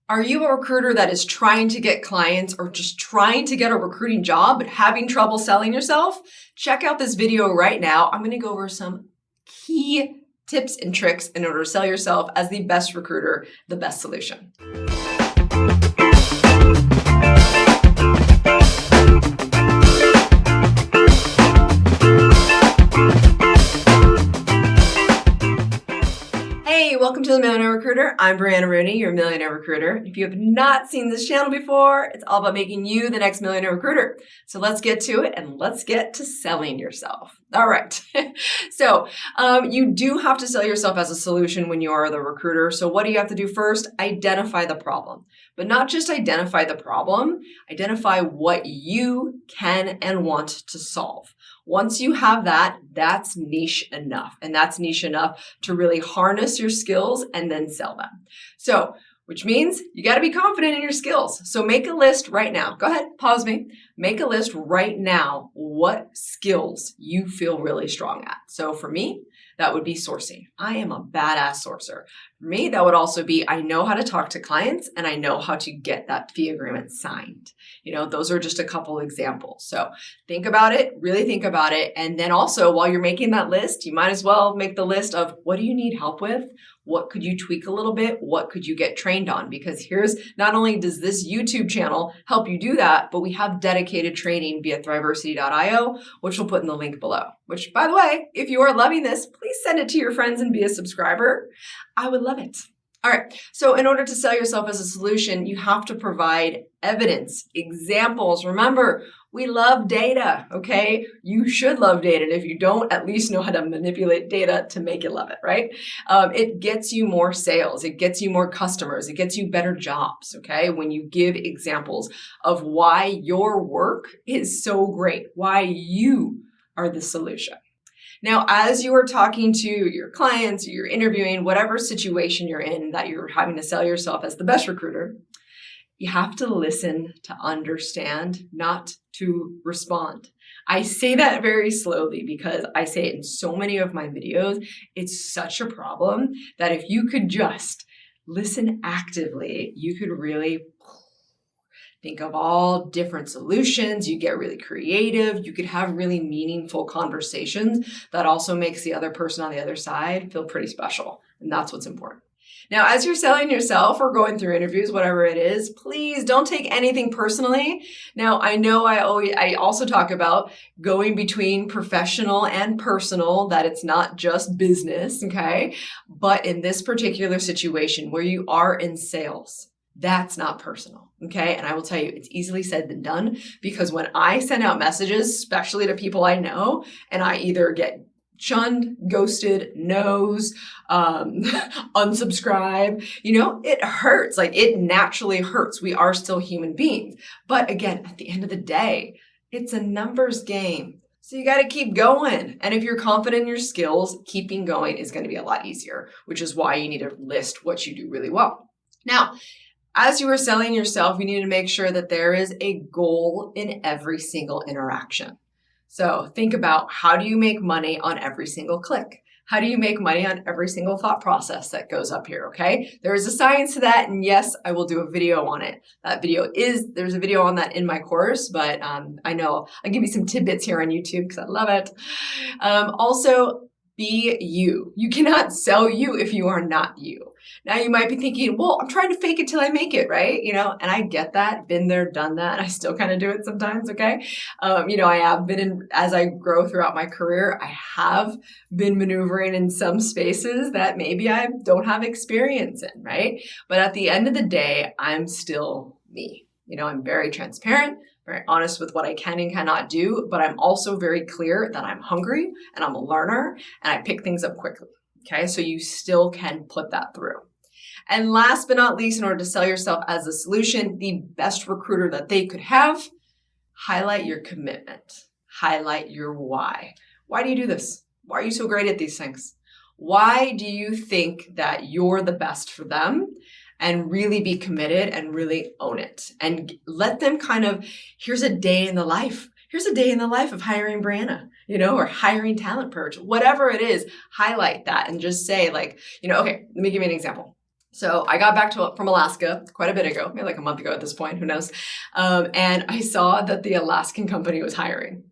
Are you a recruiter that is trying to get clients or just trying to get a recruiting job but having trouble selling yourself? Check out this video right now. I'm going to go over some key tips and tricks in order to sell yourself as the best recruiter, the best solution. Hey, welcome to the Millionaire Recruiter. I'm Brianna Rooney, your Millionaire Recruiter. If you have not seen this channel before, it's all about making you the next Millionaire Recruiter. So let's get to it and let's get to selling yourself. All right. So you do have to sell yourself as a solution when you are the recruiter. So what do you have to do first? Identify the problem. But not just identify the problem, identify what you can and want to solve. Once you have that, that's niche enough. And that's niche enough to really harness your skills and then sell them. So, which means you got to be confident in your skills. So make a list right now. Go ahead, pause me. Make a list right now what skills you feel really strong at. So for me, that would be sourcing. I am a badass sourcer. For me, that would also be I know how to talk to clients and I know how to get that fee agreement signed. Those are just a couple examples. So think about it, really think about it. And then also while you're making that list, you might as well make the list of what do you need help with? What could you tweak a little bit? What could you get trained on? Because here's, not only does this YouTube channel help you do that, but we have dedicated training via thriversity.io, which we'll put in the link below. Which, by the way, if you are loving this, please send it to your friends and be a subscriber. I would love it. All right. So in order to sell yourself as a solution, you have to provide evidence, examples. Remember, we love data, okay? You should love data. And if you don't, at least know how to manipulate data to make you love it, right? It gets you more sales. It gets you more customers. It gets you better jobs, okay? When you give examples of why your work is so great, why you are the solution. Now, as you are talking to your clients, you're interviewing, whatever situation you're in that you're having to sell yourself as the best recruiter, you have to listen to understand, not to respond. I say that very slowly because I say it in so many of my videos. It's such a problem that if you could just listen actively, you could really think of all different solutions. You get really creative. You could have really meaningful conversations that also makes the other person on the other side feel pretty special. And that's what's important. Now, as you're selling yourself or going through interviews, whatever it is, please don't take anything personally. Now, I know I also talk about going between professional and personal, that it's not just business, okay? But in this particular situation where you are in sales, that's not personal, okay? And I will tell you, it's easily said than done, because when I send out messages, especially to people I know, and I either get shunned, ghosted, no's, unsubscribe, it hurts. Like, it naturally hurts. We are still human beings. But again, at the end of the day, it's a numbers game. So you got to keep going. And if you're confident in your skills, keeping going is going to be a lot easier, which is why you need to list what you do really well. Now, as you are selling yourself, you need to make sure that there is a goal in every single interaction. So think about, how do you make money on every single click? How do you make money on every single thought process that goes up here, okay? There is a science to that, and yes, I will do a video on it. There's a video on that in my course, but I know I'll give you some tidbits here on YouTube because I love it. Also, be you. You cannot sell you if you are not you. Now you might be thinking, well, I'm trying to fake it till I make it, right? And I get that, been there, done that. I still kind of do it sometimes, okay? I have been as I grow throughout my career, I have been maneuvering in some spaces that maybe I don't have experience in, right? But at the end of the day, I'm still me. I'm very transparent, very honest with what I can and cannot do, but I'm also very clear that I'm hungry and I'm a learner and I pick things up quickly. Okay, so you still can put that through. And last but not least, in order to sell yourself as a solution, the best recruiter that they could have, highlight your commitment, highlight your why. Why do you do this? Why are you so great at these things? Why do you think that you're the best for them? And really be committed and really own it. And let them here's a day in the life. Here's a day in the life of hiring Brianna, or hiring Talent Purge, whatever it is, highlight that and just say okay, let me give you an example. So I got back from Alaska quite a bit ago, maybe like a month ago at this point, who knows? And I saw that the Alaskan company was hiring.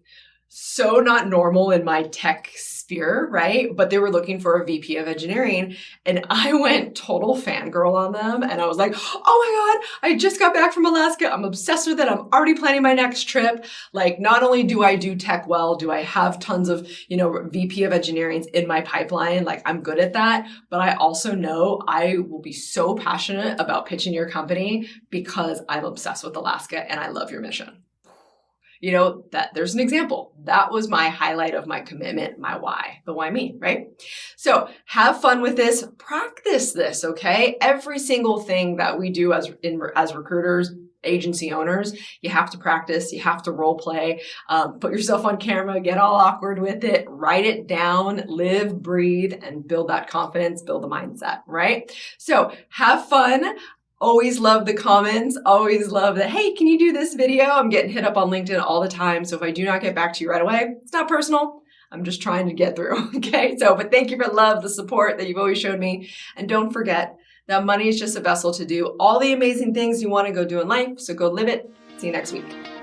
So not normal in my tech sphere, right? But they were looking for a VP of engineering, and I went total fangirl on them. And I was like, oh my God, I just got back from Alaska. I'm obsessed with it. I'm already planning my next trip. Like, not only do I do tech well, do I have tons of, VP of engineerings in my pipeline? Like, I'm good at that. But I also know I will be so passionate about pitching your company because I'm obsessed with Alaska and I love your mission. That there's an example. That was my highlight of my commitment, my why, the why me, right? So have fun with this, practice this, okay? Every single thing that we do as recruiters, agency owners, you have to practice, you have to role play, put yourself on camera, get all awkward with it, write it down, live, breathe, and build that confidence, build the mindset, right? So have fun. Always love the comments, always love that, hey, can you do this video? I'm getting hit up on LinkedIn all the time. So if I do not get back to you right away, it's not personal. I'm just trying to get through, okay? But thank you for the support that you've always showed me. And don't forget that money is just a vessel to do all the amazing things you want to go do in life. So go live it. See you next week.